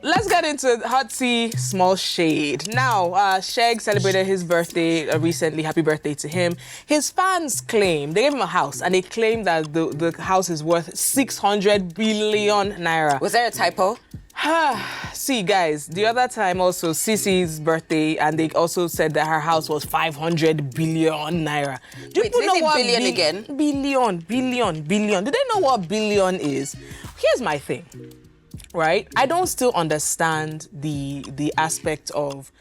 Let's get into hot tea, small shade. Now, Sheg celebrated his birthday recently. Happy birthday to him. His fans claim, they gave him a house, and they claim that the house is worth 600 billion naira. Was there a typo? See, guys, the other time also, Sisi's birthday, and they also said that her house was 500 billion naira. Do Wait, people know what billion again? Billion. Do they know what billion is? Here's my thing. Right? I don't still understand the aspect of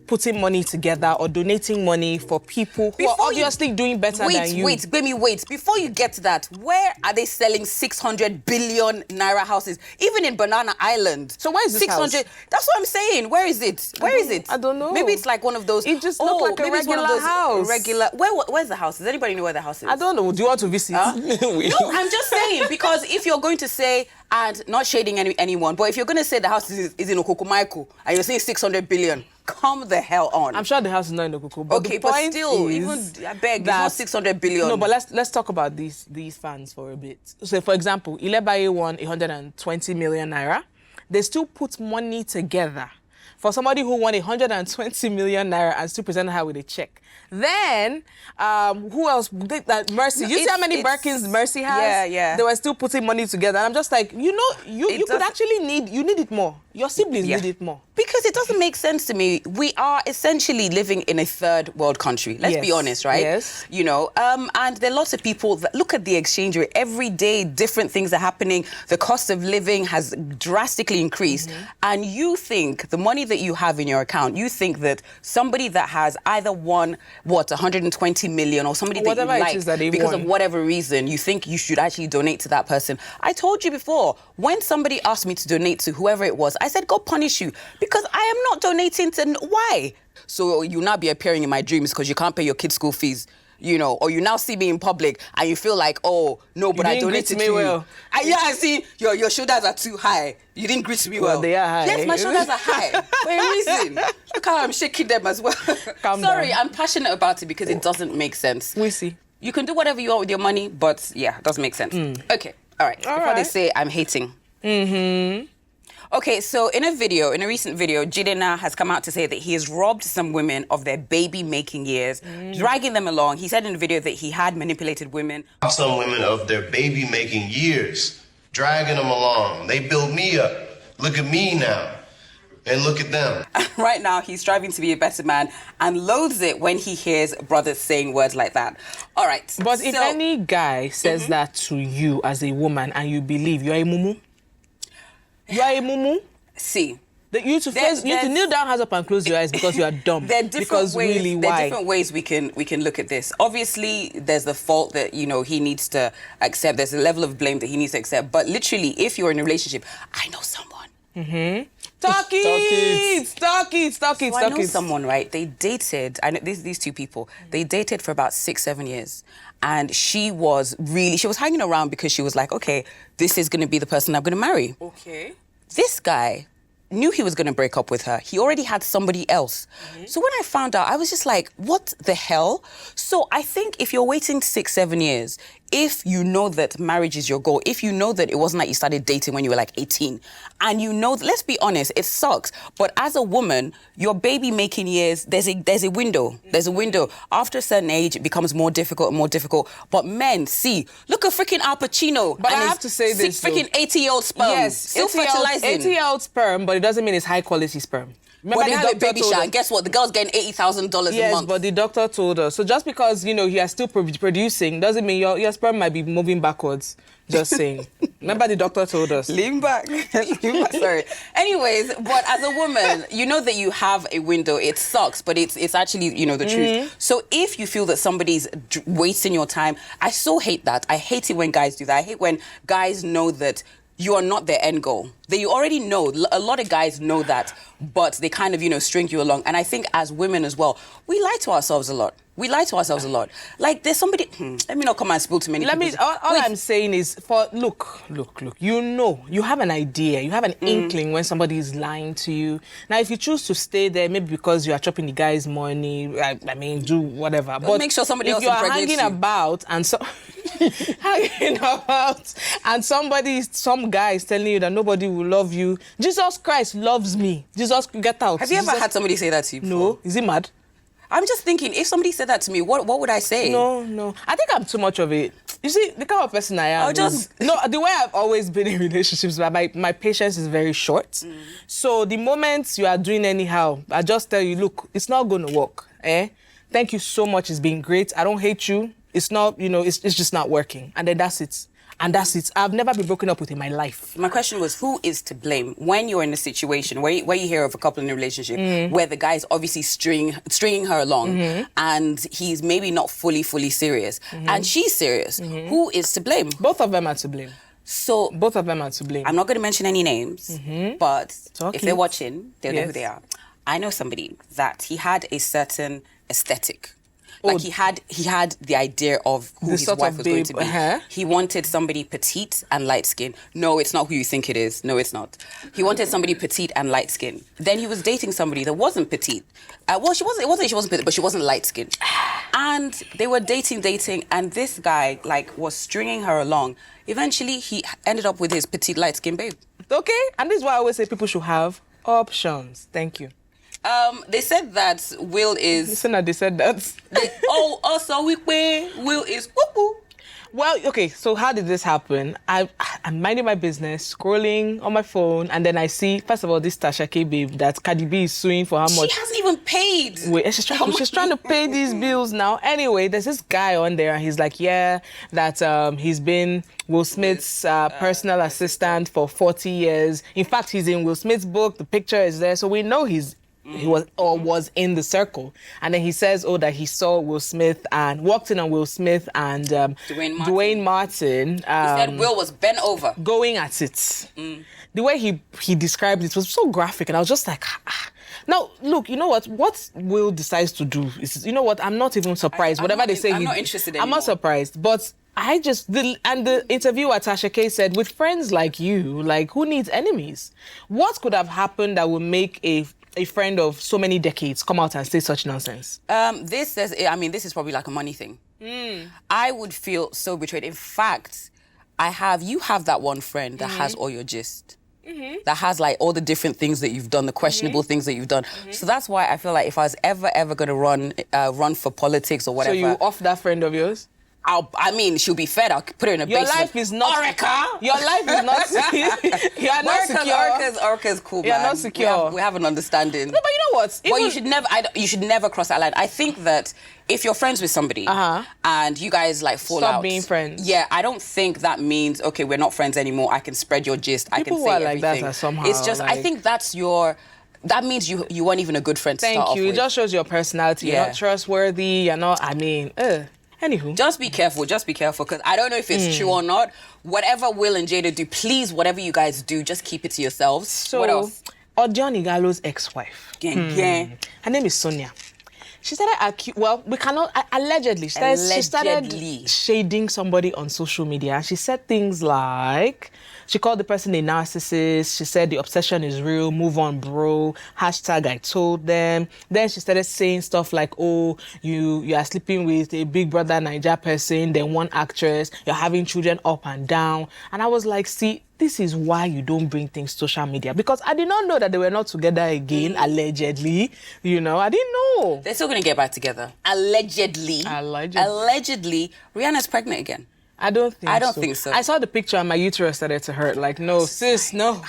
putting money together or donating money for people who are obviously doing better than you. Wait. Before you get to that, where are they selling 600 billion naira houses? Even in Banana Island. So where is this 600? House? That's what I'm saying. Where is it? Where is it? I don't know. Maybe it's like one of those. It just looked like a regular house. Where's the house? Does anybody know where the house is? I don't know. Do you want to visit? No, I'm just saying, because if you're going to say, and not shading anyone, but if you're going to say the house is in Okokomaiko and you're saying 600 billion, come the hell on. I'm sure the house is not in Okoko. But okay, but still, even I beg, it's not 600 billion. No, but let's talk about these fans for a bit. So, for example, Ilebaye won 120 million naira. They still put money together for somebody who won 120 million naira and still presented her with a check. Then, who else? Mercy. You see how many Birkins Mercy has? Yeah. They were still putting money together. And I'm just like, you could actually need it more. Your siblings need it more. Because it doesn't make sense to me. We are essentially living in a third world country. Let's be honest, right? Yes. You know, and there are lots of people that look at the exchange rate. Every day, different things are happening. The cost of living has drastically increased. And you think the money that you have in your account, you think that somebody that has either won, 120 million or somebody that you like because of whatever reason, you think you should actually donate to that person. I told you before, when somebody asked me to donate to whoever it was, I said, go punish you, because I am not donating to... Why? So you'll now be appearing in my dreams because you can't pay your kids' school fees, you know, or you now see me in public and you feel like, oh, no, but I donated to you. Well. I see your shoulders are too high. You didn't greet me well. They are high. Yes, my shoulders are high. For a reason. Look how I'm shaking them as well. Sorry, down. I'm passionate about it because it doesn't make sense. We see. You can do whatever you want with your money, but yeah, it doesn't make sense. Okay, all right. Before they say I'm hating. Okay, so in a recent video, Jidena has come out to say that he has robbed some women of their baby-making years, dragging them along. He said in the video that he had manipulated women. Some women of their baby-making years, dragging them along. They build me up. Look at me now. And look at them. Right now, he's striving to be a better man and loathes it when he hears brothers saying words like that. All right. But if any guy says that to you as a woman and you believe, you're a mumu? You are a mumu? See. You need to kneel down, hands up and close your eyes because you are dumb. There are different ways we can look at this. Obviously, there's the fault that, you know, he needs to accept. There's a level of blame that he needs to accept. But literally, if you're in a relationship, I know someone. Talk it. I know someone, right? They dated, I know these two people, they dated for about 6-7 years. And she was hanging around because she was like, okay, this is going to be the person I'm going to marry. Okay. This guy knew he was going to break up with her. He already had somebody else. So when I found out, I was just like, what the hell? So I think if you're waiting 6-7 years, if you know that marriage is your goal, if you know that it wasn't like you started dating when you were like 18, and you know, let's be honest, it sucks. But as a woman, your baby-making years, there's a window. There's a window. After a certain age, it becomes more difficult and more difficult. But men, look at freaking Al Pacino. But I have to say this, freaking 80-year-old sperm. Yes, still fertilizing. 80-year-old sperm, but it doesn't mean it's high-quality sperm. Remember, they had a baby shower. Guess what? The girl's getting $80,000 a month. Yes, but the doctor told us. So just because, you know, he is still producing doesn't mean your sperm might be moving backwards. Just saying. Remember, the doctor told us. Lean back. Sorry. Anyways, but as a woman, you know that you have a window. It sucks, but it's actually, you know, the truth. So if you feel that somebody's wasting your time, I so hate that. I hate it when guys do that. I hate when guys know that you are not their end goal. You already know. A lot of guys know that, but they kind of, you know, string you along. And I think as women as well, we lie to ourselves a lot. Like, there's somebody... let me not come and spill too many All I'm saying is, look. You know, you have an idea. You have an inkling when somebody is lying to you. Now, if you choose to stay there, maybe because you are chopping the guy's money, I mean, do whatever. But make sure somebody else impregnates you. If you are hanging about and so... hanging about, and some guy is telling you that nobody will love you. Jesus Christ loves me. Jesus, get out. Have you ever Jesus... had somebody say that to you before? No. Is he mad? I'm just thinking, if somebody said that to me, what would I say? No. I think I'm too much of it. You see, the kind of person I am. The way I've always been in relationships, my patience is very short. So the moment you are doing anyhow, I just tell you, look, it's not going to work. Thank you so much. It's been great. I don't hate you. It's not, it's just not working. And then that's it. And that's it. I've never been broken up with in my life. My question was, who is to blame when you're in a situation where you hear of a couple in a relationship where the guy's obviously stringing her along and he's maybe not fully serious and she's serious? Who is to blame? Both of them are to blame. So both of them are to blame. I'm not going to mention any names, but if they're watching, they'll know who they are. I know somebody that he had a certain aesthetic. Like he had the idea of who his wife was going to be. He wanted somebody petite and light skinned. No, it's not who you think it is. No, it's not. He wanted somebody petite and light skinned. Then he was dating somebody that wasn't petite. Well, she wasn't petite, but she wasn't light skinned. And they were dating, and this guy was stringing her along. Eventually, he ended up with his petite light skinned babe. Okay, and this is why I always say people should have options. Thank you. They said that Will is... Listen, they said that. Also, Will is whoop-whoop. Well, okay, so how did this happen? I'm minding my business, scrolling on my phone, and then I see, first of all, this Tasha K babe that Cardi B is suing for how much? She hasn't even paid. Wait, she's trying to pay these bills now. Anyway, there's this guy on there, and he's like, that he's been Will Smith's personal assistant for 40 years. In fact, he's in Will Smith's book. The picture is there, so we know he was in the circle. And then he says, that he saw Will Smith and walked in on Will Smith and Dwayne Martin. He said Will was bent over. Going at it. The way he described it was so graphic, and I was just like, Now, look, you know what? What Will decides to do is, you know what? I'm not even surprised. Whatever they say, I'm not interested anymore. I'm not surprised, but the interviewer Tasha K said, with friends like you, who needs enemies? What could have happened that would make a friend of so many decades come out and say such nonsense? This is probably like a money thing. I would feel so betrayed. In fact, you have that one friend that has all your gist. That has all the different things that you've done, the questionable things that you've done. So that's why I feel like if I was ever going to run for politics or whatever. So you off that friend of yours? She'll be fed. I'll put her in a basement. Your life is not... Orica! Your life is not... You are not secure. Orica's cool, man. You are not secure. We have an understanding. No, but you know what? Well, you should never cross that line. I think that if you're friends with somebody and you guys fall out... Stop being friends. Yeah, I don't think that means, okay, we're not friends anymore. I can spread your gist. I can say everything. People like that are somehow... It's just, I think that's your... That means you weren't even a good friend to start off with. Thank you. It just shows your personality. Yeah. You're not trustworthy. You're not... Anywho. Just be careful, because I don't know if it's true or not. Whatever Will and Jada do, please, whatever you guys do, just keep it to yourselves. So, what else? Johnny Galo's ex-wife. Her name is Sonia. She started we cannot allegedly. She started shading somebody on social media. She said things like, she called the person a narcissist. She said the obsession is real. Move on, bro. Hashtag I told them. Then she started saying stuff like, you are sleeping with a Big Brother Naija person, then one actress. You're having children up and down. And I was like, see, this is why you don't bring things to social media. Because I did not know that they were not together again, allegedly. I didn't know. They're still going to get back together. Allegedly. Rihanna's pregnant again. I don't think so. think so. I saw the picture and my uterus started to hurt. No, sis, no.